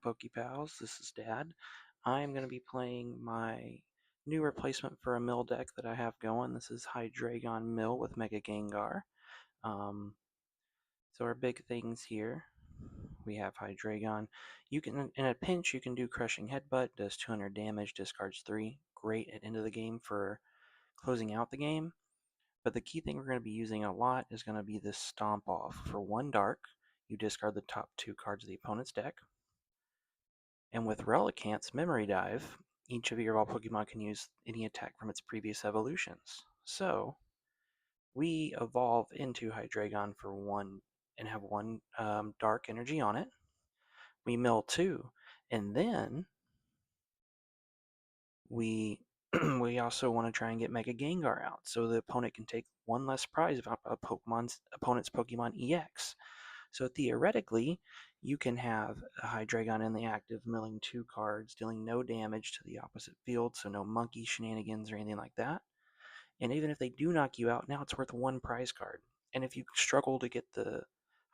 Pokepals. This is Dad. I'm going to be playing my new replacement for a Mill deck that I have going. This is Hydreigon Mill with Mega Gengar. So our big things here, we have Hydreigon. You can, in a pinch, you can do Crushing Headbutt, does 200 damage, discards 3. Great at end of the game for closing out the game. But the key thing we're going to be using a lot is going to be this Stomp Off. For 1 dark, you discard the top 2 cards of the opponent's deck. And with Relicanth's Memory Dive, each of your evolved Pokemon can use any attack from its previous evolutions. So, we evolve into Hydreigon for 1 and have 1 dark energy on it. We mill 2, and then we we also want to try and get Mega Gengar out, so the opponent can take 1 less prize of opponent's Pokemon EX. So theoretically, you can have a Hydreigon in the active milling 2 cards, dealing no damage to the opposite field, so no monkey shenanigans or anything like that. And even if they do knock you out, now it's worth 1 prize card. And if you struggle to get the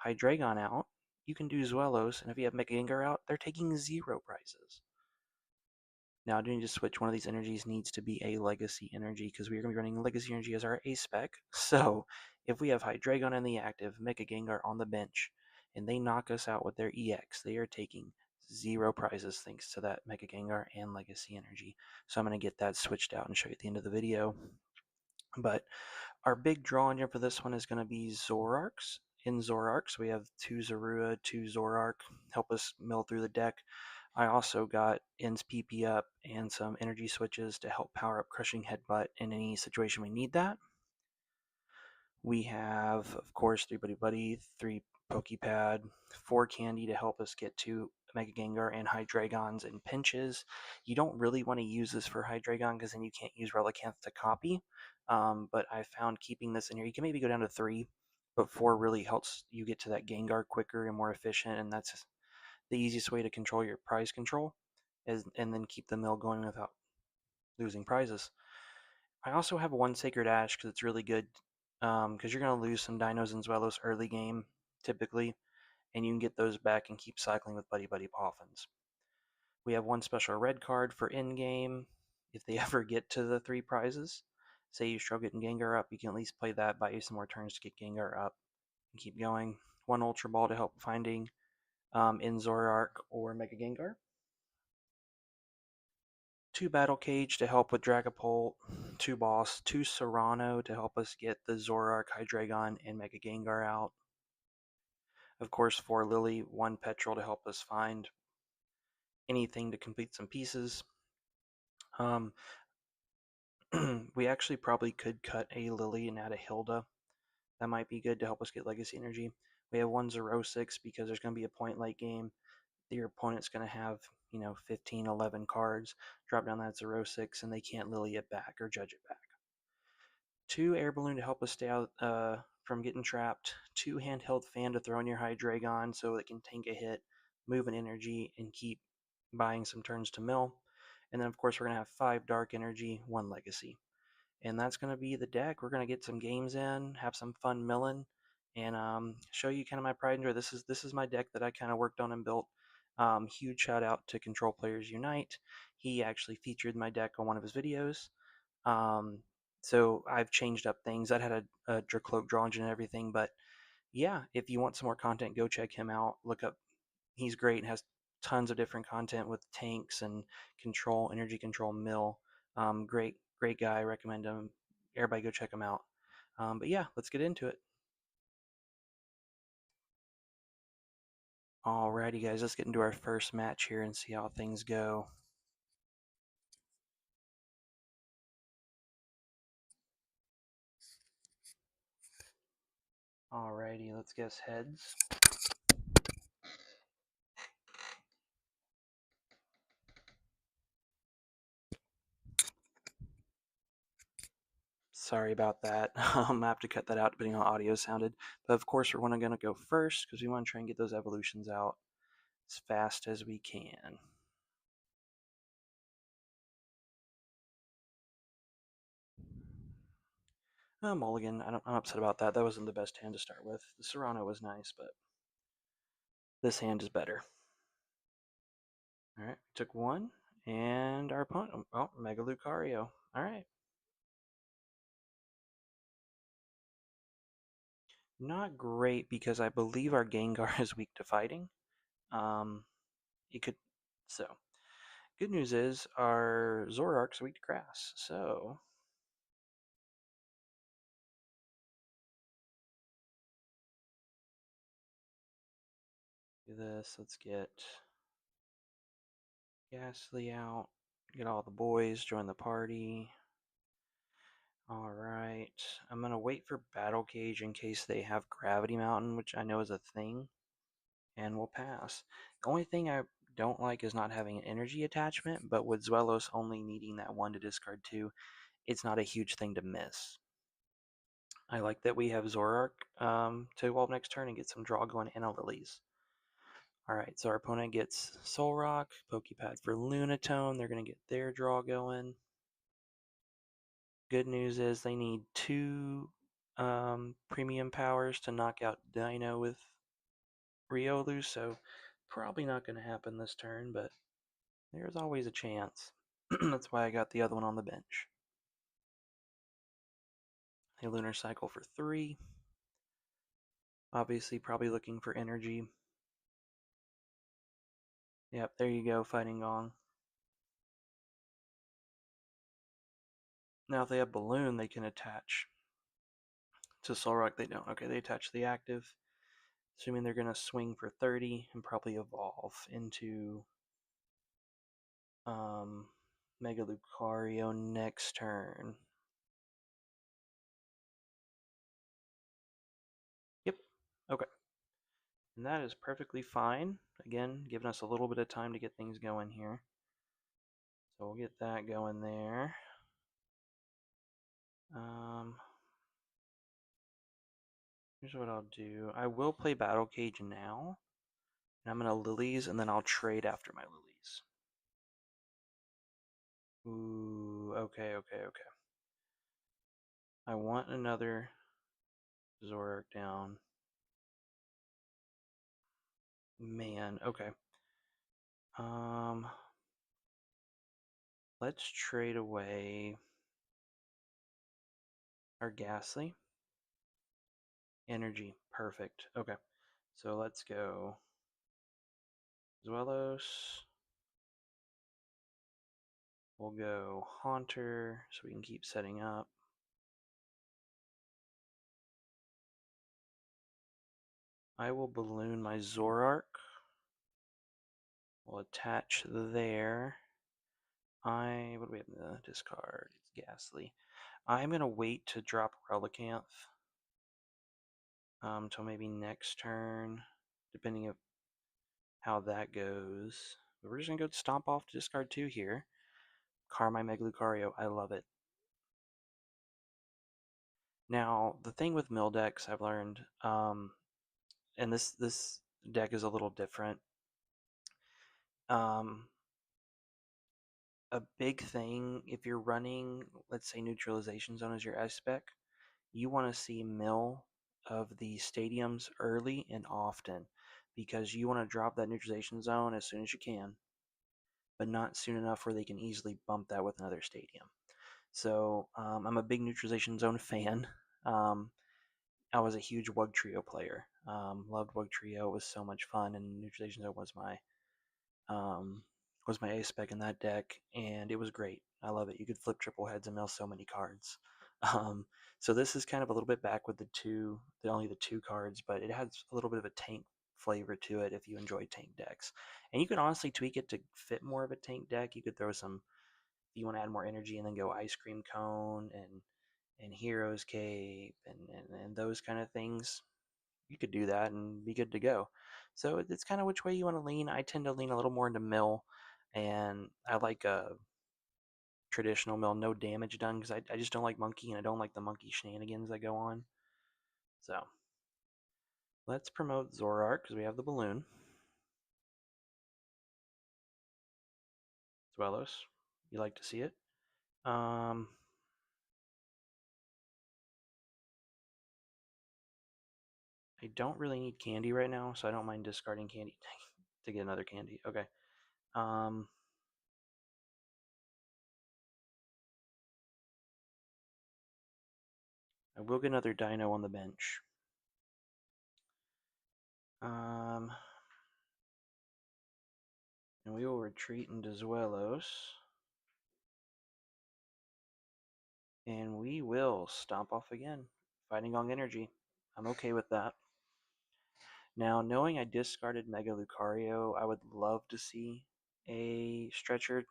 Hydreigon out, you can do Zweilous, and if you have Mega Gengar out, they're taking 0 prizes. Now, doing to switch one of these energies needs to be a Legacy energy, because we are going to be running Legacy energy as our A spec. So, if we have Hydreigon in the active, Mega Gengar on the bench, and they knock us out with their EX, they are taking 0 prizes thanks to that Mega Gengar and Legacy energy. So I'm going to get that switched out and show you at the end of the video. But our big draw engine for this one is going to be Zoroarks. In Zoroarks, we have 2 Zorua, 2 Zoroark, help us mill through the deck. I also got Ins PP up and some energy switches to help power up Crushing Headbutt in any situation we need that. We have, of course, 3 Buddy-Buddy, 3 Pokepad, 4 Candy to help us get to Mega Gengar and Hydreigons in pinches. You don't really want to use this for Hydreigon because then you can't use Relicanth to copy. But I found keeping this in here, you can maybe go down to 3, but 4 really helps you get to that Gengar quicker and more efficient, and that's the easiest way to control your prize control, and then keep the mill going without losing prizes. I also have 1 Sacred Ash because it's really good, because you're going to lose some Dinos and Zweilous early game, typically, and you can get those back and keep cycling with Buddy-Buddy Poffins. We have 1 special red card for in-game, if they ever get to the 3 prizes. Say you struggle getting Gengar up, you can at least play that, buy you some more turns to get Gengar up, and keep going. 1 Ultra Ball to help finding in Zoroark or Mega Gengar. 2 Battle Cage to help with Dragapult, 2 Boss, 2 Serrano to help us get the Zoroark, Hydreigon, and Mega Gengar out. Of course, 4 Lillie, 1 Petrol to help us find anything to complete some pieces. We actually probably could cut a Lillie and add a Hilda. That might be good to help us get Legacy energy. We have 1 Zero-6 because there's going to be a point late game. Your opponent's going to have, 15, 11 cards. Drop down that Zero-6 and they can't Lillie it back or judge it back. 2 Air Balloon to help us stay out from getting trapped. 2 Handheld Fan to throw in your Hydreigon so it can tank a hit, move an energy, and keep buying some turns to mill. And then, of course, we're going to have 5 Dark Energy, 1 Legacy. And that's going to be the deck. We're going to get some games in, have some fun milling, and show you kind of my pride and joy. This is my deck that I kind of worked on and built. Huge shout out to Control Players Unite. He actually featured my deck on one of his videos. So I've changed up things. I had a Dracloak draw engine and everything, but yeah, if you want some more content, go check him out. Look up. He's great and has tons of different content with tanks and control, energy control, mill. Great guy. I recommend him. Everybody go check him out. But yeah, let's get into it. Alrighty, guys, let's get into our first match here and see how things go. Alrighty, let's guess heads. Sorry about that. I have to cut that out depending on how audio sounded. But of course, we're going to go first because we want to try and get those evolutions out as fast as we can. Mulligan, I'm upset about that. That wasn't the best hand to start with. The Serrano was nice, but this hand is better. Alright, took one, and our opponent, oh, Mega Lucario. Alright. Not great because I believe our Gengar is weak to fighting. It could, so. Good news is our Zoroark's weak to grass, so. Do this, let's get Gastly out, get all the boys, join the party. Alright, I'm gonna wait for Battle Cage in case they have Gravity Mountain, which I know is a thing, and we'll pass. The only thing I don't like is not having an energy attachment, but with Zweilous only needing that one to discard two, it's not a huge thing to miss. I like that we have Zoroark to evolve next turn and get some draw going and a Lillie's. Alright, so our opponent gets Solrock, Pokepad for Lunatone, they're going to get their draw going. Good news is they need two premium powers to knock out Deino with Riolu, so probably not going to happen this turn, but there's always a chance. That's why I got the other one on the bench. A Lunar Cycle for 3. Obviously, probably looking for energy. Yep, there you go, Fighting Gong. Now, if they have Balloon, they can attach to Solrock. They don't. Okay, they attach the active. Assuming they're going to swing for 30 and probably evolve into Mega Lucario next turn. Yep. Okay. And that is perfectly fine. Again, giving us a little bit of time to get things going here. So we'll get that going there. Here's what I'll do. I will play Battle Cage now. And I'm going to Lillies, and then I'll trade after my Lillies. Ooh, okay. I want another Zoroark down. Man, okay. Let's trade away our Gastly. Energy, perfect. Okay, so let's go Zweilous. We'll go Haunter so we can keep setting up. I will balloon my Zoroark. We'll attach there. What do we have in the discard? It's Gastly. I'm going to wait to drop Relicanth until maybe next turn, depending on how that goes. But we're just going to go Stomp off to discard 2 here. Carmine Mega Lucario, I love it. Now, the thing with mill decks I've learned, and this deck is a little different. A big thing, if you're running, let's say Neutralization Zone as your S-Spec, you want to see mill of the stadiums early and often, because you want to drop that Neutralization Zone as soon as you can, but not soon enough where they can easily bump that with another stadium. So I'm a big Neutralization Zone fan. I was a huge Wugtrio player. Loved Wugtrio. It was so much fun, and Neutralization Zone was my ace spec in that deck, and it was great. I love it. You could flip triple heads and mill so many cards. So this is kind of a little bit back with only the two cards, but it has a little bit of a tank flavor to it if you enjoy tank decks. And you can honestly tweak it to fit more of a tank deck. You could throw some, if you want to add more energy, and then go Ice Cream Cone and Hero's Cape and those kind of things. You could do that and be good to go. So it's kind of which way you want to lean. I tend to lean a little more into mill, and I like a traditional mill, no damage done, because I just don't like monkey, and I don't like the monkey shenanigans that go on. So let's promote Zoroark because we have the balloon. Zweilous, you like to see it. I don't really need candy right now, so I don't mind discarding candy to get another candy. Okay. Um, I will get another Deino on the bench. And we will retreat into Zweilous. And we will stomp off again, fighting Gong Energy. I'm okay with that. Now, knowing I discarded Mega Lucario, I would love to see a stretcher.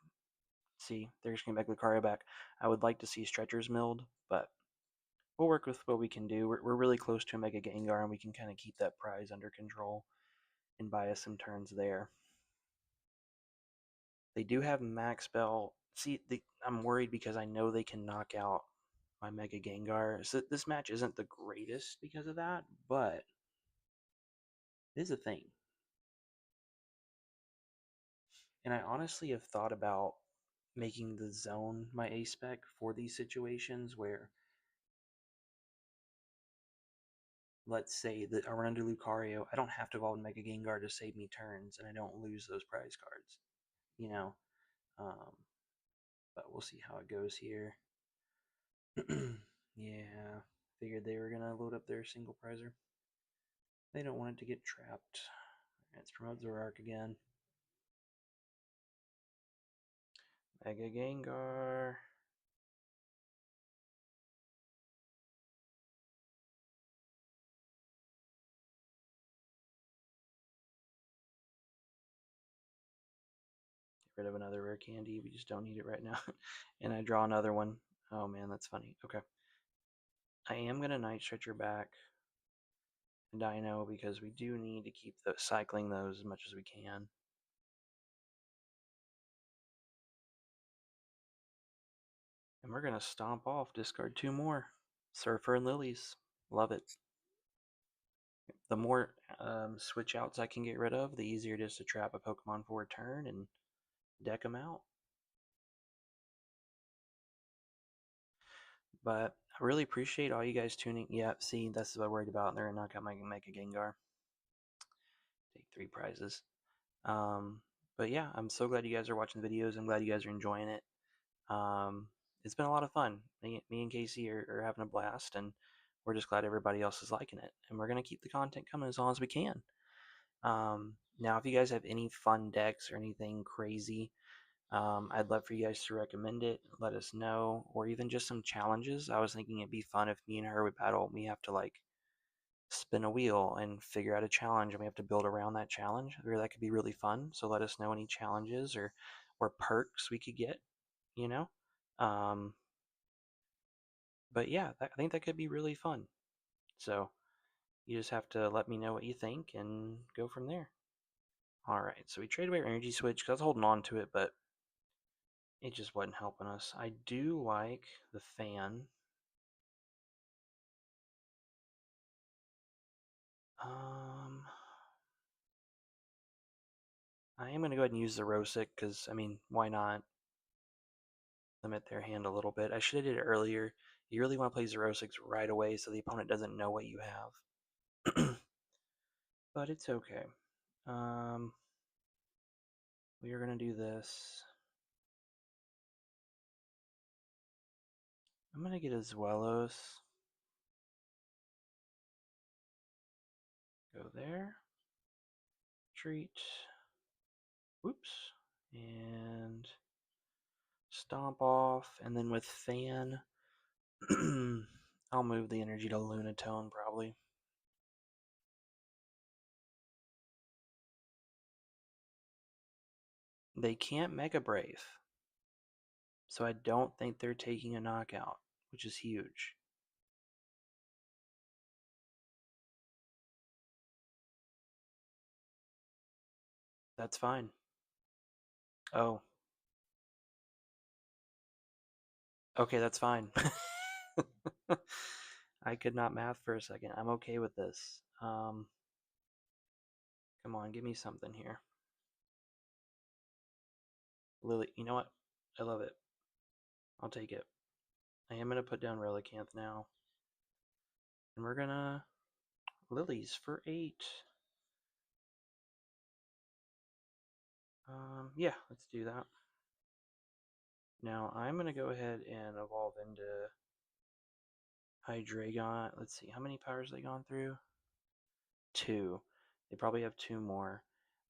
See, they're just going to Mega Lucario back. I would like to see stretchers milled, but we'll work with what we can do. We're really close to a Mega Gengar, and we can kind of keep that prize under control and buy us some turns there. They do have Max Bell. See, I'm worried because I know they can knock out my Mega Gengar. So this match isn't the greatest because of that, but it is a thing. And I honestly have thought about making the zone my A spec for these situations where, let's say that I run into Lucario, I don't have to evolve Mega Gengar to save me turns, and I don't lose those prize cards, you know. But we'll see how it goes here. Yeah, figured they were gonna load up their single prizer. They don't want it to get trapped. Let's promote Zoroark again. Mega Gengar. Get rid of another rare candy. We just don't need it right now. And I draw another one. Oh man, that's funny. Okay. I am going to Night Stretcher back Deino because we do need to keep cycling those as much as we can. And we're going to stomp off, discard 2 more. Surfer and Lilies. Love it. The more switch outs I can get rid of, the easier it is to trap a Pokemon for a turn and deck them out. But I really appreciate all you guys tuning. Yeah, see, that's what I'm worried about. They're going to knock out my Mega Gengar. Take 3 prizes. But yeah, I'm so glad you guys are watching the videos. I'm glad you guys are enjoying it. It's been a lot of fun. Me and Casey are having a blast, and we're just glad everybody else is liking it. And we're going to keep the content coming as long as we can. Now, if you guys have any fun decks or anything crazy, I'd love for you guys to recommend it. Let us know, or even just some challenges. I was thinking it'd be fun if me and her would battle. We have to like spin a wheel and figure out a challenge, and we have to build around that challenge. That could be really fun. So let us know any challenges or perks we could get. You know. But yeah, I think that could be really fun. So you just have to let me know what you think and go from there. Alright, so we traded away our Energy Switch because I was holding on to it, but it just wasn't helping us. I do like the fan. I am going to go ahead and use the Rosic because, I mean, why not limit their hand a little bit? I should have did it earlier. You really want to play Zerosics right away so the opponent doesn't know what you have. But it's okay. We are going to do this. I'm going to get a Zweilous. Go there. Treat. Whoops. And stomp off. And then with Fan, I'll move the energy to Lunatone probably. They can't Mega Brave. So I don't think they're taking a knockout, which is huge. That's fine. Oh. Okay, that's fine. I could not math for a second. I'm okay with this. Come on, give me something here. Lillie, you know what? I love it. I'll take it. I am going to put down Relicanth now. And we're going to Lilies for 8. Yeah, let's do that. Now I'm going to go ahead and evolve into Hydreigon. Let's see, how many powers they gone through? 2. They probably have 2 more.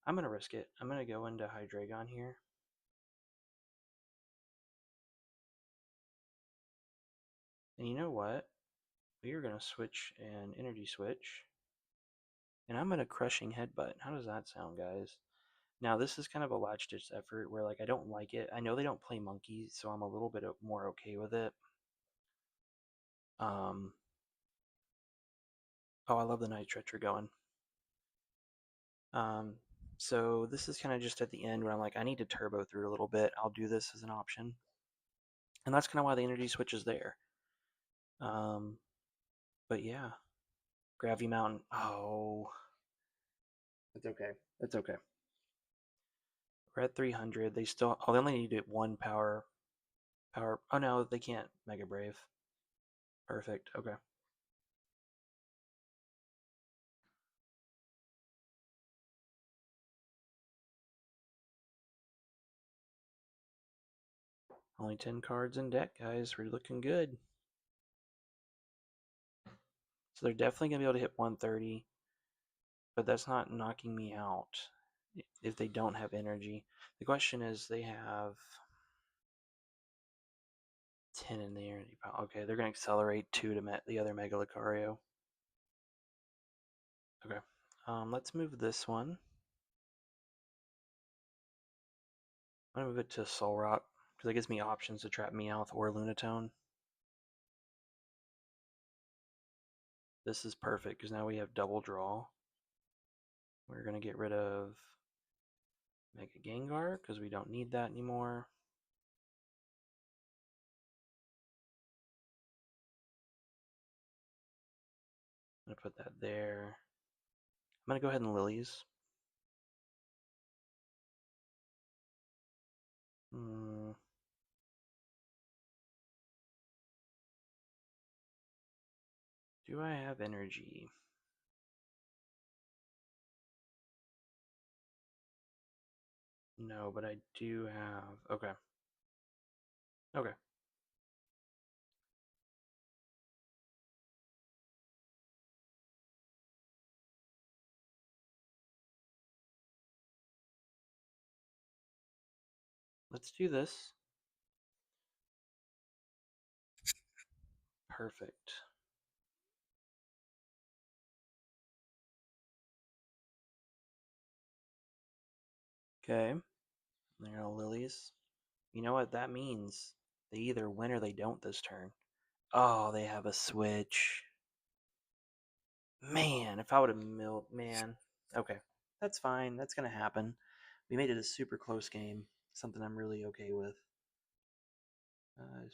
I'm going to risk it. I'm going to go into Hydreigon here. And you know what? We are going to switch an Energy Switch. And I'm going to Crushing Headbutt. How does that sound, guys? Now, this is kind of a latch-ditch effort where, like, I don't like it. I know they don't play monkeys, so I'm a little bit more okay with it. Oh, I love the Night Stretcher going. So this is kind of just at the end where I'm like, I need to turbo through a little bit. I'll do this as an option. And that's kind of why the Energy Switch is there. But yeah. Gravity Mountain. Oh. It's okay. It's okay. We're at 300. They still... Oh, they only need it 1 power. Oh, no, they can't Mega Brave. Perfect. Okay. Only 10 cards in deck, guys. We're looking good. So they're definitely going to be able to hit 130. But that's not knocking me out if they don't have energy. The question is, they have 10 in the energy pile. Okay, they're going to accelerate 2 to met the other Mega Lucario. Okay, let's move this one. I'm going to move it to Solrock, because it gives me options to trap Meowth or Lunatone. This is perfect, because now we have double draw. We're going to get rid of Mega Gengar, because we don't need that anymore. I'm going to put that there. I'm going to go ahead and Lillies. Do I have energy? No, but I do have... Okay. Okay. Let's do this. Perfect. Okay. There are Lillies. You know what that means? They either win or they don't this turn. Oh, they have a switch. Man, if I would have milled... Man. Okay. That's fine. That's going to happen. We made it a super close game. Something I'm really okay with. I'm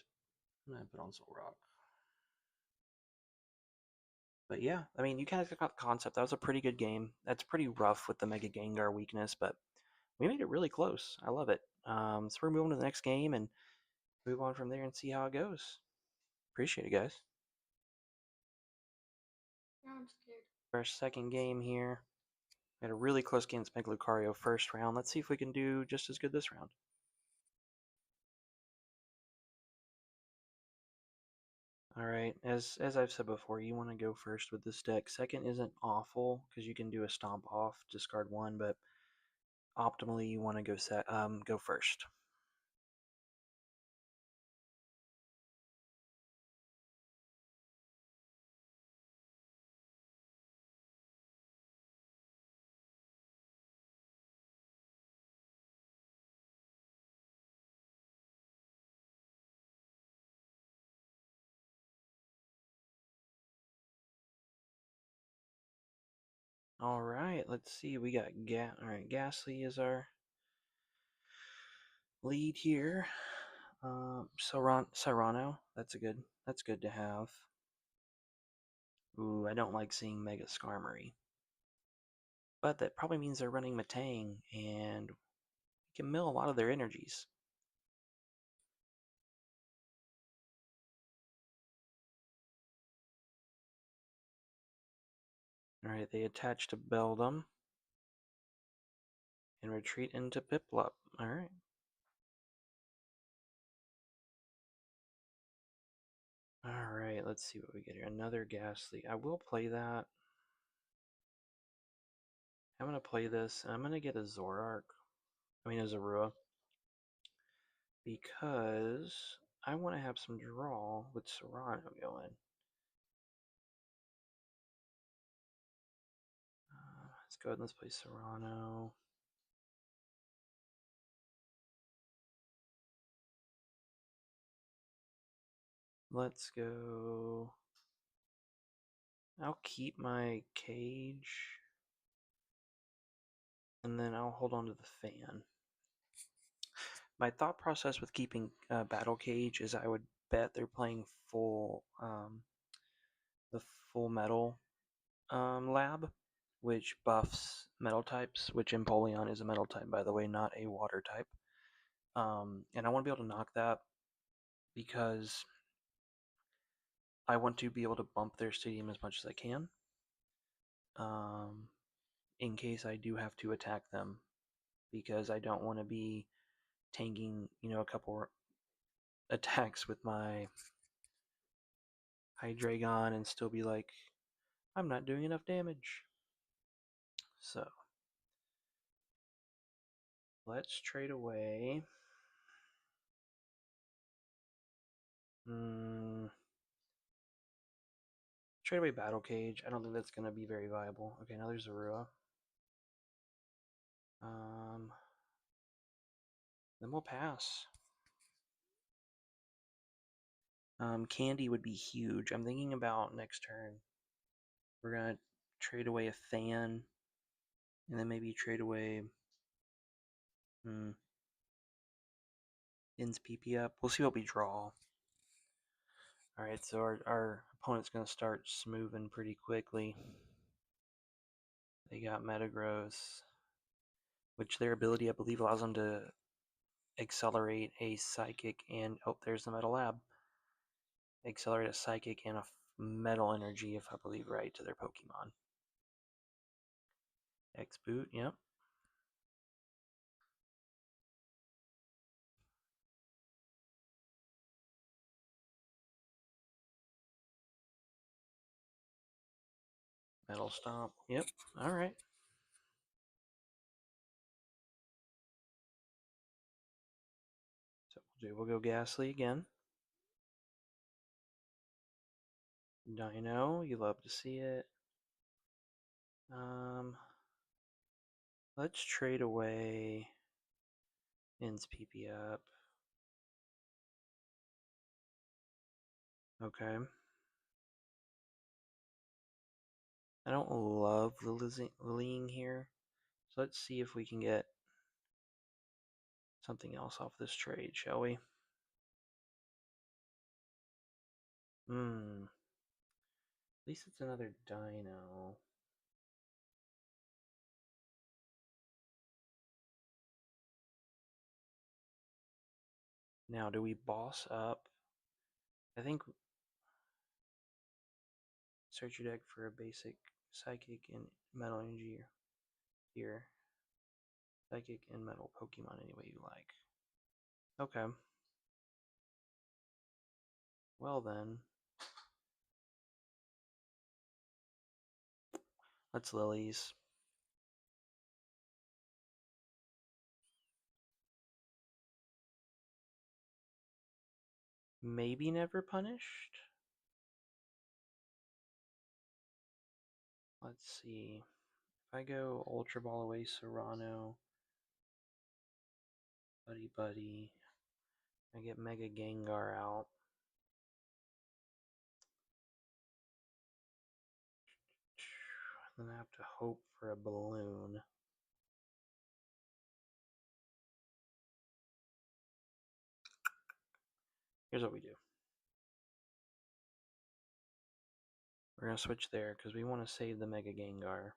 going to put on Zoroark. But yeah, I mean, you kind of got the concept. That was a pretty good game. That's pretty rough with the Mega Gengar weakness, but we made it really close. I love it. So we're moving to the next game and move on from there and see how it goes. Appreciate it, guys. Now I'm scared. Our second game here. We had a really close game against Mega Lucario first round. Let's see if we can do just as good this round. Alright, as I've said before, you want to go first with this deck. Second isn't awful, because you can do a stomp off, discard 1, but optimally you want to go first. Alright, let's see. We got Alright, Gastly is our lead here. Serrano, that's good to have. Ooh, I don't like seeing Mega Skarmory. But that probably means they're running Matang, and we can mill a lot of their energies. Alright, they attach to Beldum. and retreat into Piplup. Alright. Alright, let's see what we get here. Another Gastly. I will play that. I'm going to play this, and I'm going to get a Zoroark. I mean a Zorua. Because I want to have some draw with Serrano going. Let's go ahead and let's play Serrano. Let's go. I'll keep my cage. And then I'll hold on to the fan. My thought process with keeping Battle Cage is I would bet they're playing full, the full metal lab, which buffs metal types, which Empoleon is a metal type, by the way, not a water type. And I want to be able to knock that because I want to be able to bump their stadium as much as I can, in case I do have to attack them, because I don't want to be tanking, a couple attacks with my Hydreigon and still be like, I'm not doing enough damage. So, let's trade away. Trade away Battle Cage. I don't think that's going to be very viable. Okay, now there's Zorua. Then we'll pass. Candy would be huge. I'm thinking about next turn. We're going to trade away a fan. And then maybe trade away... Ins PP up. We'll see what we draw. Alright, so our opponent's going to start smoothing pretty quickly. They got Metagross, which their ability, I believe, allows them to accelerate a Psychic and... Oh, there's the Metal Lab. Accelerate a Psychic and a Metal Energy, if I believe right, to their Pokemon. X-Boot, yep. Metal Stomp, yep, alright. So we'll go Gastly again. Deino, you love to see it. Let's trade away Ins PP up. Okay. I don't love the Lillie here, so let's see if we can get something else off this trade, shall we? At least it's another Deino. Now, do we boss up? I think search your deck for a basic Psychic and Metal Energy here. Psychic and Metal Pokemon any way you like. Okay. Well then. Let's Lillies. Maybe never punished? Let's see. If I go Ultra Ball away Serrano, Buddy-Buddy, I get Mega Gengar out. Then I have to hope for a balloon. Here's what we do. We're going to switch there because we want to save the Mega Gengar.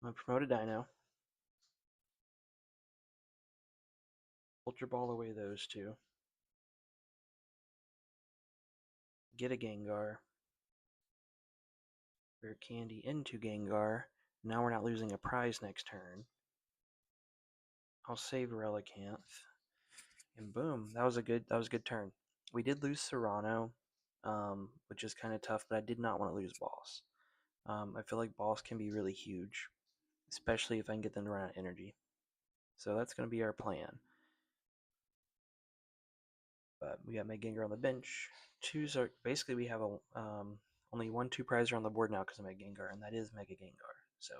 I'm going to promote a Deino. Ultra Ball away those two. Get a Gengar. Rare Candy into Gengar. Now we're not losing a prize next turn. I'll save Relicanth. And boom, that was a good turn. We did lose Serrano, which is kind of tough, but I did not want to lose Boss. I feel like Boss can be really huge, especially if I can get them to run out of energy. So that's going to be our plan. But we got Mega Gengar on the bench. Basically we have only 1-2 prizer on the board now because of Mega Gengar, and that is Mega Gengar. So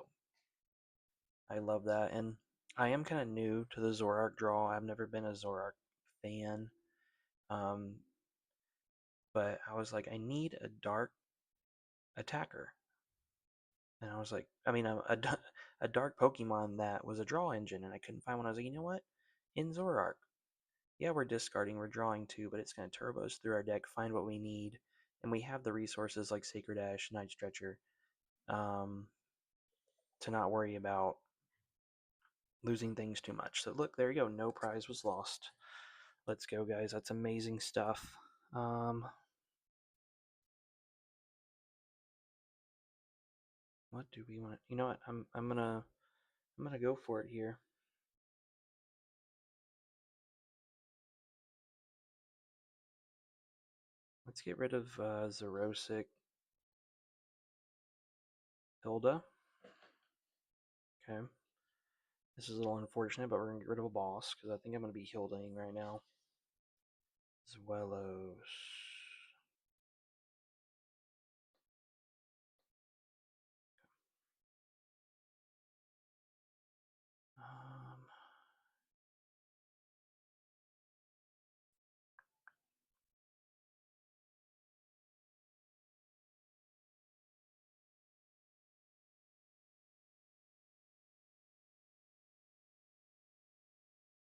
I love that, and I am kind of new to the Zoroark draw. I've never been a Zoroark fan, but I was like, I need a dark attacker, and I was like, I mean, a dark Pokemon that was a draw engine, and I couldn't find one. I was like, you know what? In Zoroark, yeah, we're discarding, we're drawing too, but it's going to turbo us through our deck, find what we need, and we have the resources like Sacred Ash, Night Stretcher, to not worry about losing things too much. So look, there you go. No prize was lost. Let's go, guys. That's amazing stuff. What do we want? You know what? I'm gonna go for it here. Let's get rid of Zerosic, Hilda. Okay. This is a little unfortunate, but we're gonna get rid of a boss because I think I'm gonna be Hildaing right now. Zweilous.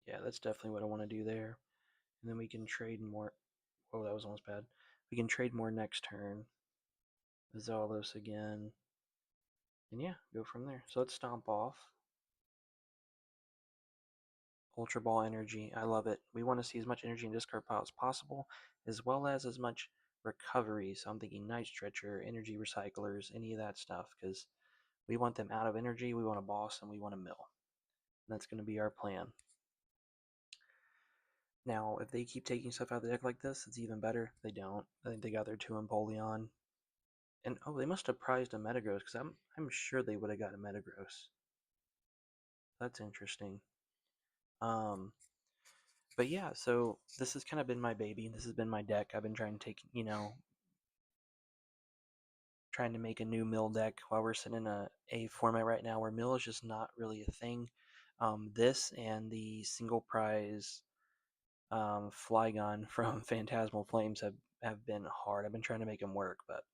Yeah, that's definitely what I want to do there. And then we can trade more. Oh, that was almost bad. We can trade more next turn. Zweilous again. And yeah, go from there. So let's stomp off. Ultra Ball energy. I love it. We want to see as much energy in discard pile as possible, as well as much recovery. So I'm thinking Night Stretcher, Energy Recyclers, any of that stuff, because we want them out of energy, we want a boss, and we want a mill. And that's going to be our plan. Now, if they keep taking stuff out of the deck like this, it's even better. They don't. I think they got their 2 Empoleon. And oh, they must have prized a Metagross, because I'm sure they would have got a Metagross. That's interesting. But yeah, so this has kind of been my baby. This has been my deck. I've been trying to take, trying to make a new mill deck while we're sitting in a format right now where mill is just not really a thing. This and the single prize Flygon from Phantasmal Flames have been hard. I've been trying to make them work, but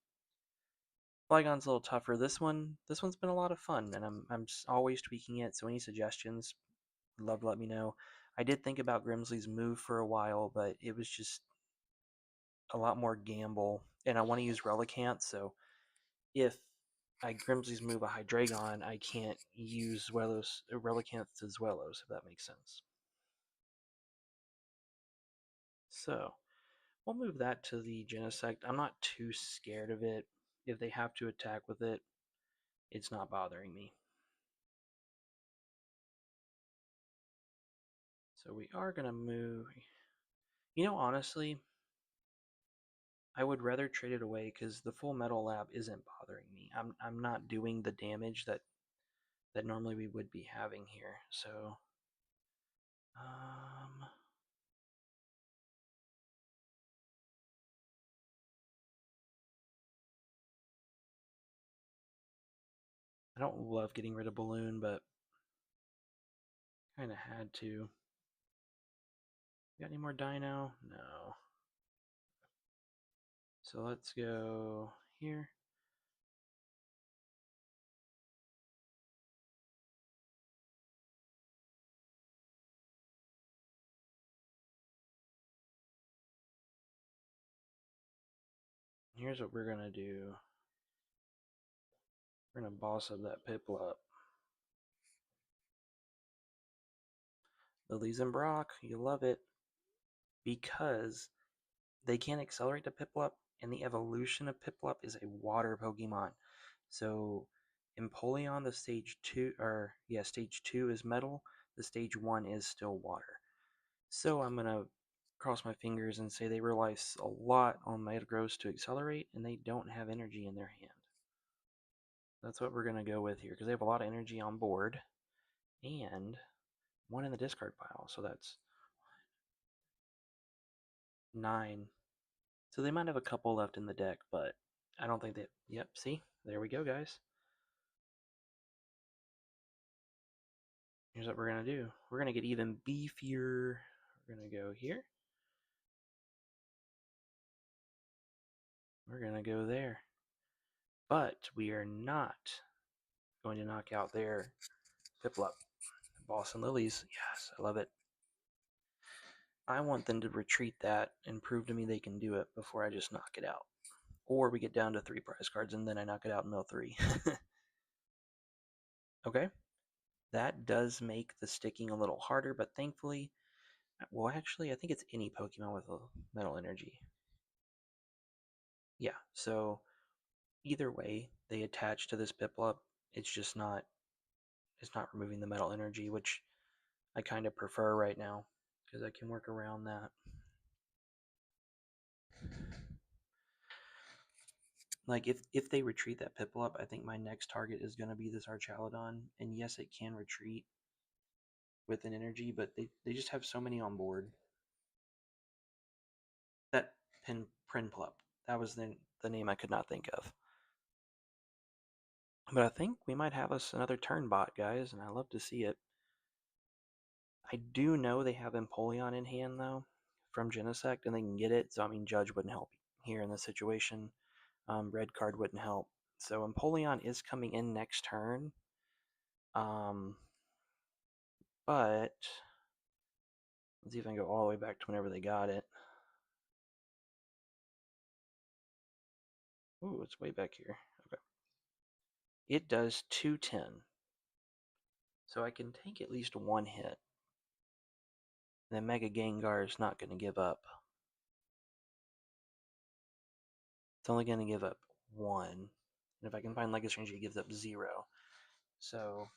Flygon's a little tougher. This one's been a lot of fun, and I'm just always tweaking it. So any suggestions, love to let me know. I did think about Grimsley's move for a while, but it was just a lot more gamble, and I want to use Relicanth, so if I Grimsley's move a Hydreigon, I can't use Relicanth to Zweilous, if that makes sense. So, we'll move that to the Genesect. I'm not too scared of it. If they have to attack with it, it's not bothering me. So we are going to move... honestly, I would rather trade it away because the Full Metal Lab isn't bothering me. I'm not doing the damage that normally we would be having here. So, I don't love getting rid of Balloon, but kind of had to. Got any more Deino? No. So let's go here. Here's what we're going to do. We're going to boss up that Piplup. Lilies and Brock, you love it. Because they can't accelerate the Piplup, and the evolution of Piplup is a water Pokemon. So Empoleon, the stage 2, or yeah, stage 2 is metal, the stage 1 is still water. So I'm going to cross my fingers and say they rely a lot on Metagross to accelerate, and they don't have energy in their hand. That's what we're going to go with here, because they have a lot of energy on board, and one in the discard pile, so that's 9. So they might have a couple left in the deck, but I don't think they... Yep, see? There we go, guys. Here's what we're going to do. We're going to get even beefier. We're going to go here. We're going to go there. But we are not going to knock out their Piplup. Boss and Lilies. Yes, I love it. I want them to retreat that and prove to me they can do it before I just knock it out. Or we get down to 3 prize cards and then I knock it out in mill 3. Okay. That does make the sticking a little harder, but thankfully, well, actually, I think it's any Pokemon with a metal energy. Yeah, so either way, they attach to this Piplup. It's just not, it's not removing the metal energy, which I kind of prefer right now because I can work around that. Like, if they retreat that Piplup, I think my next target is going to be this Archaludon. And yes, it can retreat with an energy, but they just have so many on board. That Prinplup, that was the name I could not think of. But I think we might have us another turn bot, guys, and I love to see it. I do know they have Empoleon in hand, though, from Genesect, and they can get it. So, I mean, Judge wouldn't help here in this situation. Red card wouldn't help. So, Empoleon is coming in next turn. But let's see if I can go all the way back to whenever they got it. Ooh, it's way back here. Okay. It does 210. So I can take at least one hit. The Mega Gengar is not going to give up. It's only going to give up 1. And if I can find Legacy Ranger, it gives up 0. So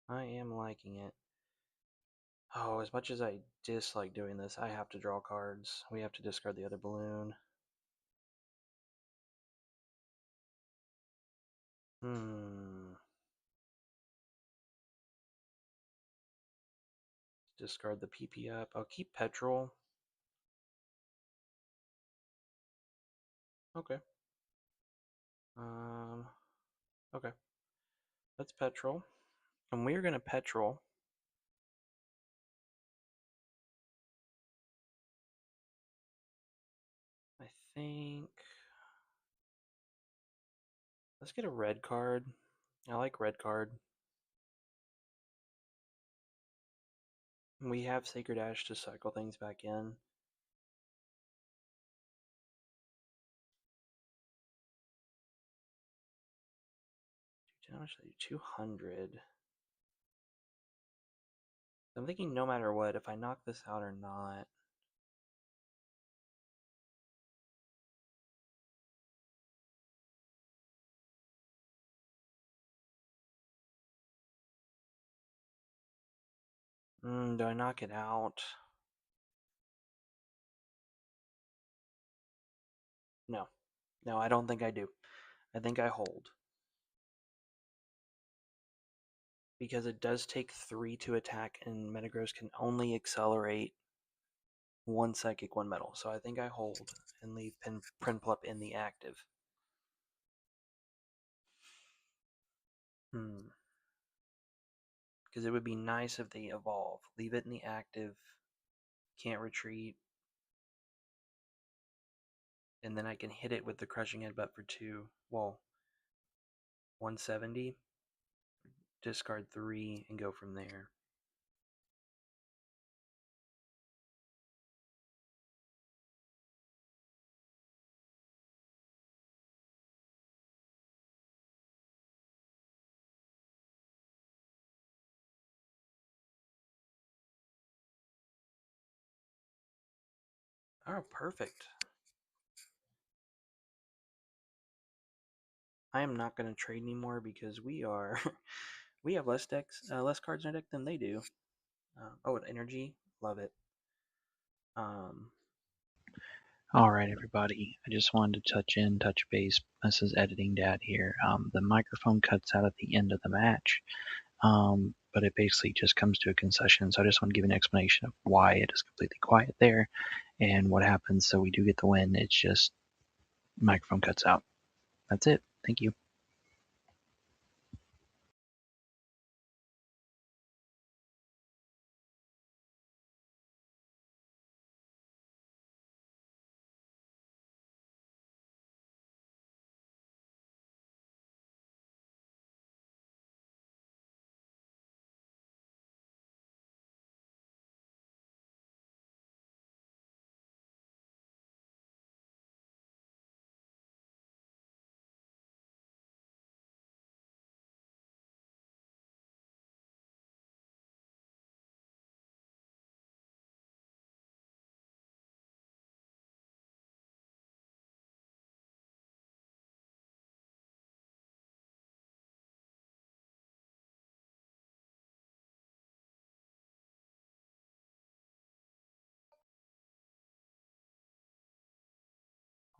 I am liking it. Oh, as much as I dislike doing this, I have to draw cards. We have to discard the other balloon. Discard the PP up. I'll keep Petrol. Okay. Okay. That's Petrol. And we're going to Petrol. I think... Let's get a red card. I like red card. We have Sacred Ash to cycle things back in. How much did I do? 200. I'm thinking no matter what, if I knock this out or not. Do I knock it out? No. No, I don't think I do. I think I hold. Because it does take 3 to attack, and Metagross can only accelerate 1 Psychic, 1 Metal. So I think I hold and leave Prinplup in the active. Because it would be nice if they evolve. Leave it in the active. Can't retreat. And then I can hit it with the Crushing Headbutt for 2. Well, 170. Discard 3 and go from there. Oh, perfect. I am not going to trade anymore because we are we have less decks, less cards in our deck than they do. Oh, and energy, love it. Alright everybody, I just wanted to touch base. This is Editing Dad here. The microphone cuts out at the end of the match, but it basically just comes to a concession, so I just want to give an explanation of why it is completely quiet there, and what happens so we do get the win. It's just microphone cuts out. That's it. Thank you.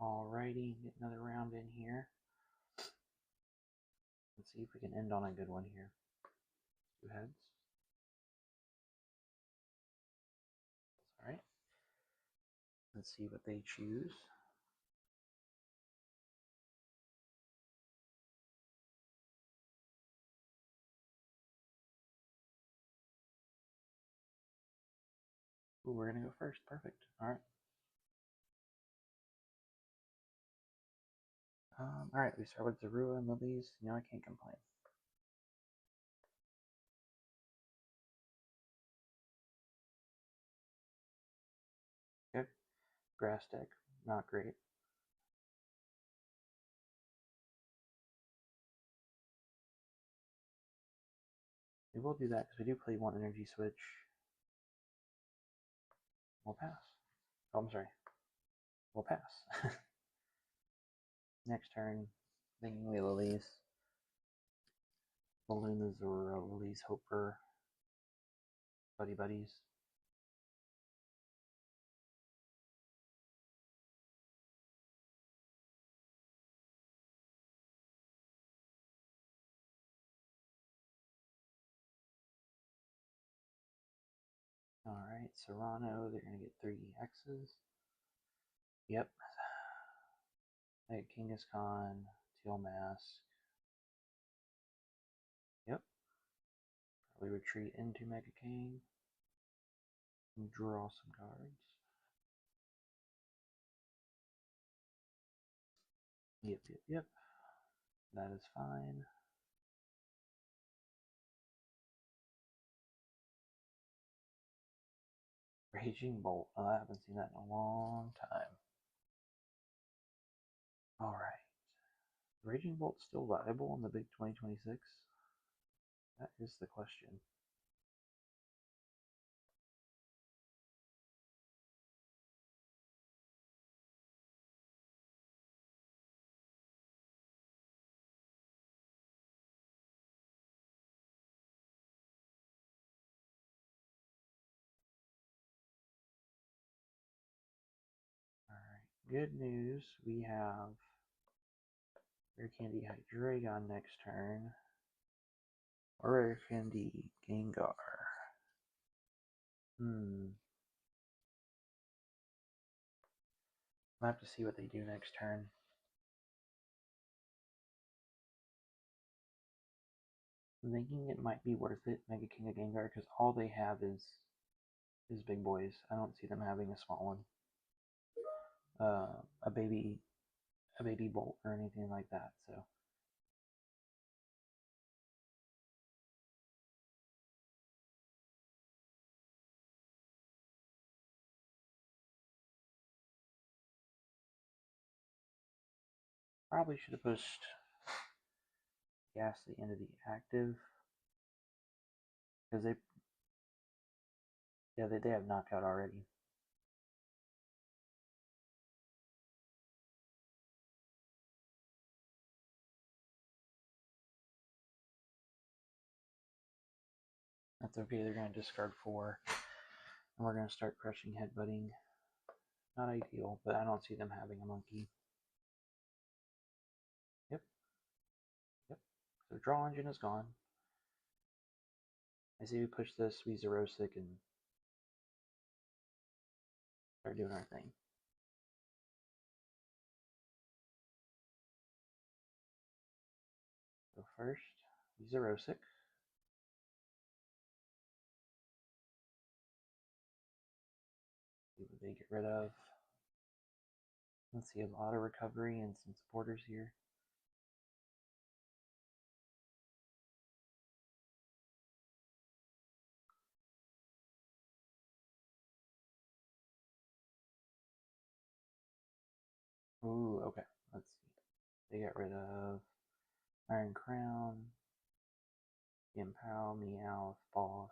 Alrighty, get another round in here. Let's see if we can end on a good one here. 2 heads. Alright. Let's see what they choose. Ooh, we're going to go first. Perfect. Alright. Alright, we start with Zorua and Lillies. I can't complain. Okay. Grass deck, not great. We will do that because we do play one Energy Switch. We'll pass. Oh, I'm sorry. We'll pass. Next turn, thinking we Lillies. Balloon the Zorua, Lillies, Hoper, Buddy-Buddies. Alright, Serrano, they're going to get 3 X's. Yep. Mega Kangaskhan, Teal Mask. Yep. Probably retreat into Mega King. And draw some cards. Yep. That is fine. Raging Bolt. Oh, I haven't seen that in a long time. Alright. Raging Bolt still viable in the big 2026? That is the question. Alright. Good news. We have Rare Candy Hydreigon next turn. Or Rare Candy Gengar. I'll have to see what they do next turn. I'm thinking it might be worth it, Mega King of Gengar, because all they have is big boys. I don't see them having a small one. A baby Bolt or anything like that, so. Probably should have pushed Gastly into the active. Because they have knockout already. That's okay, they're going to discard 4. And we're going to start crushing headbutting. Not ideal, but I don't see them having a monkey. Yep. Yep. So draw engine is gone. I say we push this, we Zoroark and start doing our thing. So first, we Zoroark. See what they get rid of. Let's see, a lot of recovery and some supporters here. Ooh, okay. Let's see. They got rid of Iron Crown, Impow, Meowth, Boss.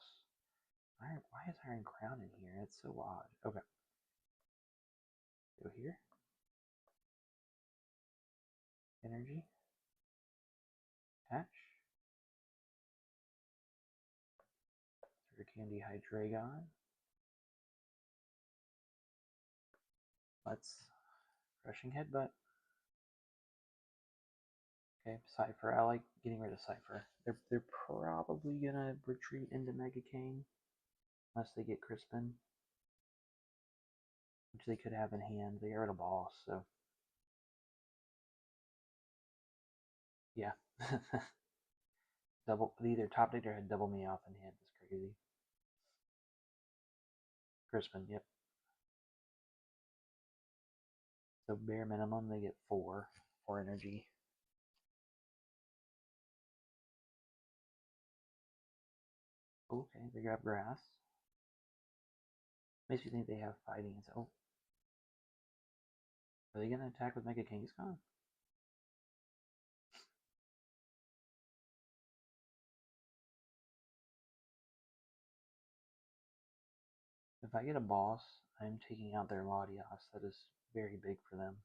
Why is Iron Crown in here? It's so odd. Okay. Go here. Energy. Attach. Candy Hydreigon. Let's Crushing Headbutt. Okay, Cypher. I like getting rid of Cypher. They're probably gonna retreat into Mega King unless they get Crispin, which they could have in hand. They are at a boss, so yeah. Double either top deck or had double Meowth in hand. That's crazy. Crispin, yep. So bare minimum they get 4 energy. Okay, they grab grass. Makes you think they have fighting. So, are they gonna attack with Mega Kangaskhan? If I get a boss, I'm taking out their Latias. That is very big for them.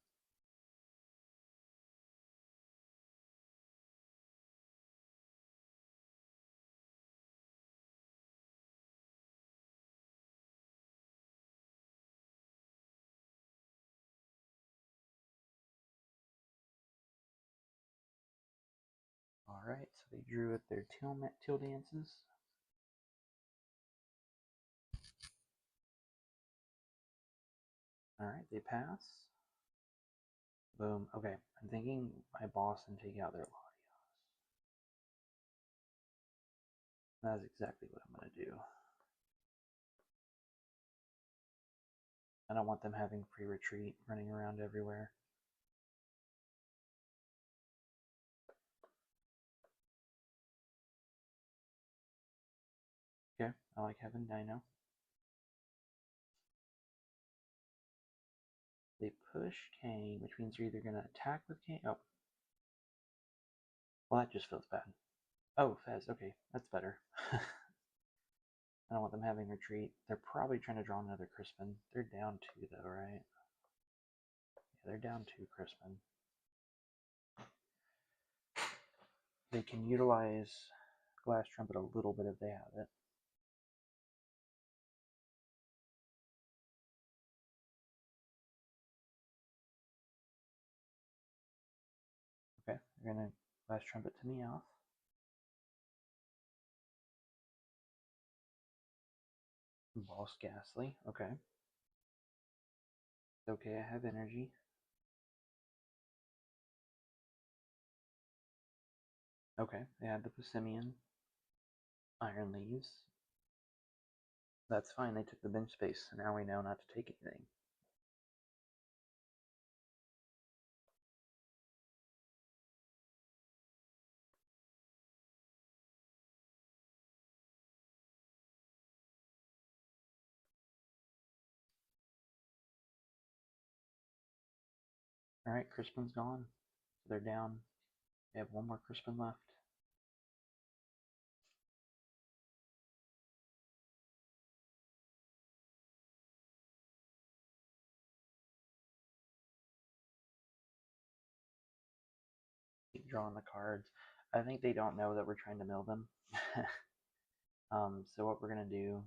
Alright, so they drew at their Till Dances. Alright, they pass. Boom. Okay, I'm thinking my boss and take out their Latias. That is exactly what I'm going to do. I don't want them having free retreat running around everywhere. Okay, I like having Deino. They push Kang, which means you're either going to attack with Kang. Oh. Well, that just feels bad. Oh, Fez. Okay, that's better. I don't want them having retreat. They're probably trying to draw another Crispin. They're down 2, though, right? Yeah, they're down 2 Crispin. They can utilize Glass Trumpet a little bit if they have it. Okay, they're going to Glass Trumpet to me off. Boss Gastly. Okay. Okay, I have energy. Okay, they had the Passimian. Iron Leaves. That's fine, they took the bench space, so now we know not to take anything. Alright, Crispin's gone. So they're down. They have 1 more Crispin left. Keep drawing the cards. I think they don't know that we're trying to mill them. So what we're going to do,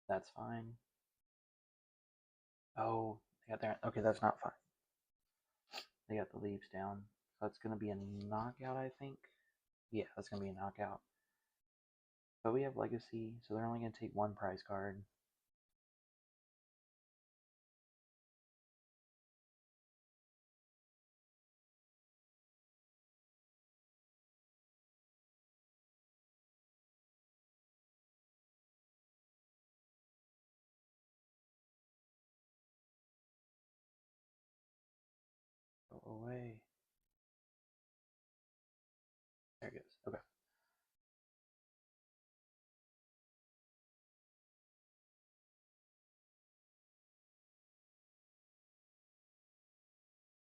that's fine. Oh, they got there. Okay, that's not fine. They got the leaves down. So it's going to be a knockout, I think. Yeah, that's going to be a knockout. But we have Legacy, so they're only going to take one prize card. Go away. There it goes. Okay.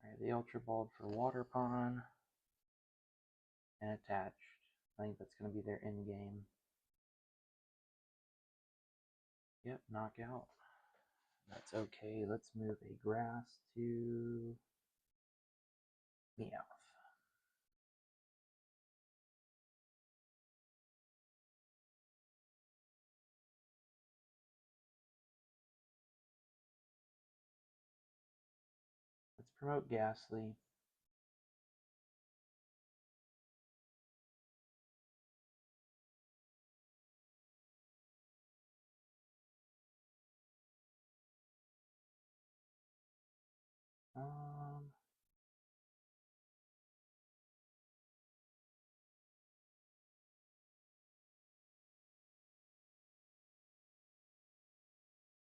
Alright, the Ultra Ball for Water Pond. And attached. I think that's going to be their end game. Yep, knockout. That's okay. Let's move a grass to Meowth. Let's promote Gastly. Um,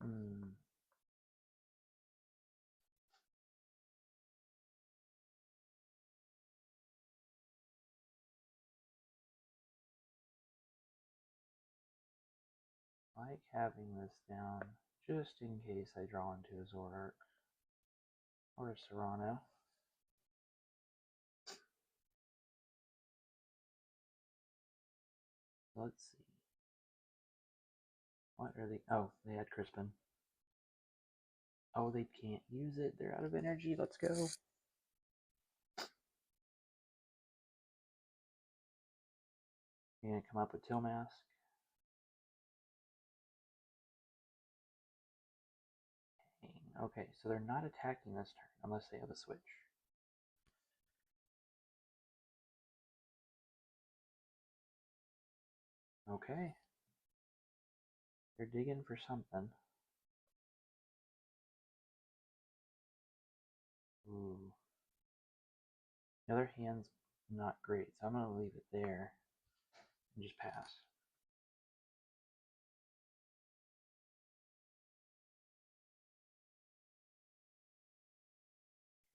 hmm. Like having this down just in case I draw into a Zoroark or a Serrano. Let's see. What are they? Oh, they had Crispin. Oh, they can't use it. They're out of energy. Let's go. You're going to come up with Tillmask. Okay, so they're not attacking this turn unless they have a switch. Okay. They're digging for something. Ooh. The other hand's not great, so I'm going to leave it there and just pass.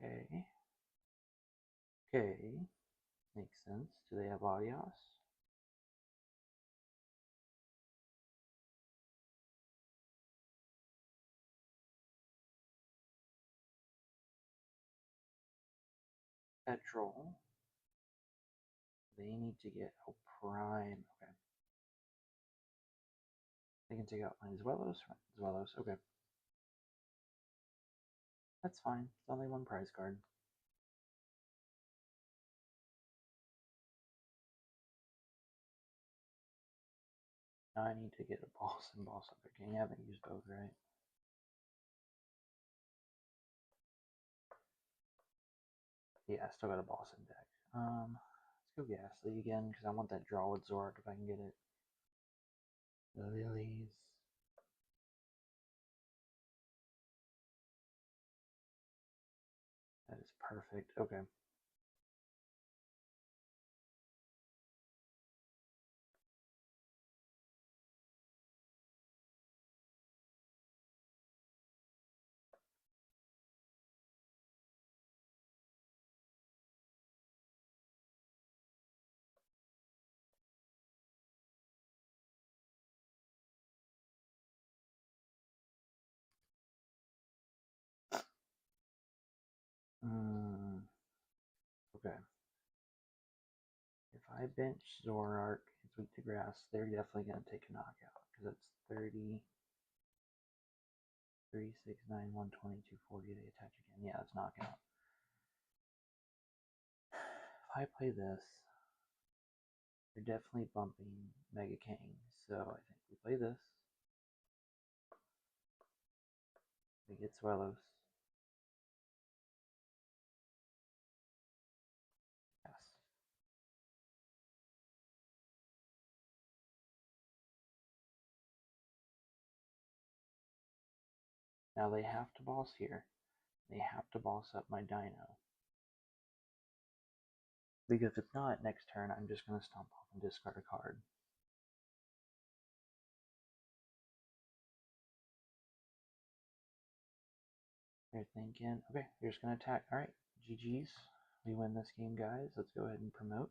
Okay. Okay. Makes sense. Do they have Latios? Petrol. They need to get a prime. Okay. They can take out my Zweilous. Zweilous. Okay. That's fine. It's only one prize card. Now I need to get a boss and boss up again. I haven't used both, right? Yeah, I still got a boss in deck. Let's go Gastly again because I want that draw with Zoroark if I can get it. The Lilies. That is perfect. Okay. Okay. If I bench Zoroark, it's weak to grass, they're definitely going to take a knockout because it's 30, 3, 6, 9, 1, 20, 240. They attach again. Yeah, it's knockout. If I play this, You're definitely bumping Mega Kang, so I think we play this. We get Zweilous. Yes. Now they have to boss here. They have to boss up my Deino. Because if not, next turn I'm just going to stomp off and discard a card. They're thinking, okay, you're just going to attack. Alright, GG's. We win this game, guys. Let's go ahead and promote.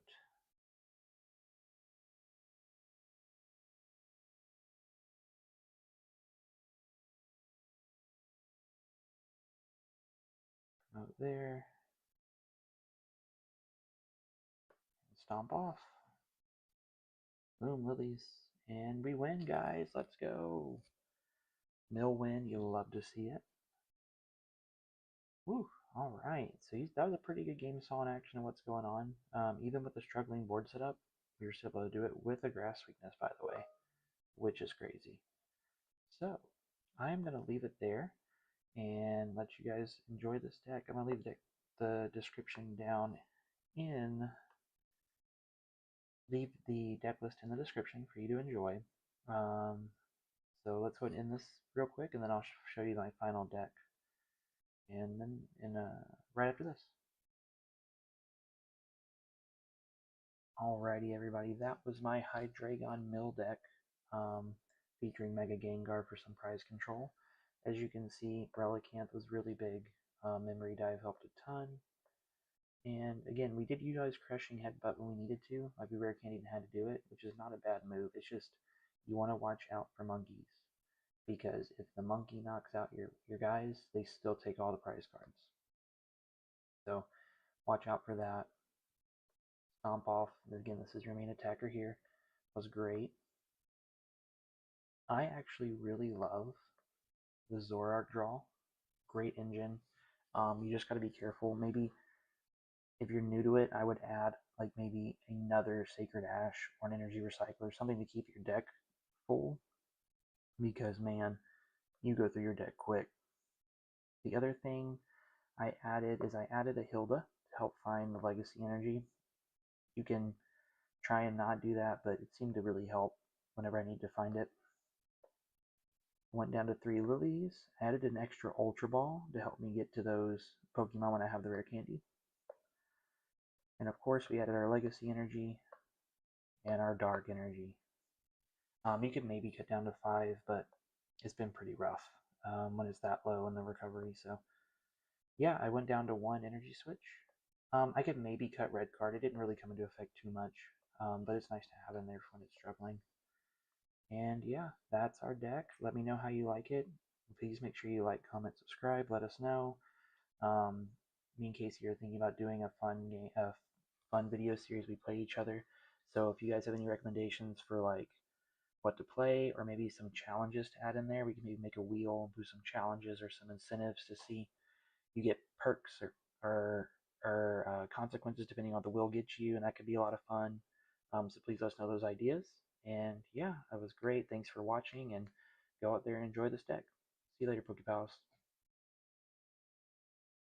Promote there. Stomp off. Boom, Lillies. And we win, guys. Let's go. Mill win. You'll love to see it. Woo. All right. So that was a pretty good game. Saw in action of what's going on. Even with the struggling board setup, we were still able to do it with a grass weakness, by the way, which is crazy. So I'm going to leave it there and let you guys enjoy this deck. I'm going to leave the description down in leave the deck list in the description for you to enjoy. So let's go ahead and end this real quick, and then I'll show you my final deck, and then right after this. Alrighty, everybody, that was my Hydreigon Mill deck, featuring Mega Gengar for some prize control. As you can see, Relicanth was really big. Memory Dive helped a ton. And again, we did utilize Crushing Headbutt when we needed to. Like, we rare can't even had to do it, which is not a bad move. It's just you want to watch out for monkeys, because if the monkey knocks out your guys, they still take all the prize cards. So watch out for that. Stomp off. Again, this is your main attacker here. Was great. I actually really love the Zoroark draw. Great engine. You just got to be careful. Maybe if you're new to it, I would add like maybe another Sacred Ash or an Energy Recycler, something to keep your deck full, because man, you go through your deck quick. The other thing I added a Hilda to help find the Legacy Energy. You can try and not do that, but it seemed to really help whenever I need to find it. Went down to 3 Lillies, added an extra Ultra Ball to help me get to those Pokemon when I have the rare candy. And of course, we added our Legacy Energy and our Dark Energy. You could maybe cut down to 5, but it's been pretty rough when it's that low in the recovery. So yeah, I went down to 1 Energy Switch. I could maybe cut Red Card. It didn't really come into effect too much, but it's nice to have in there for when it's struggling. And yeah, that's our deck. Let me know how you like it. Please make sure you like, comment, subscribe. Let us know. Me and Casey are thinking about doing a fun video series. We play each other. So if you guys have any recommendations for like what to play, or maybe some challenges to add in there, we can maybe make a wheel, do some challenges or some incentives to see you get perks or consequences depending on what the wheel gets you, and that could be a lot of fun. So please let us know those ideas. And yeah, that was great. Thanks for watching, and go out there and enjoy this deck. See you later, Pokepals.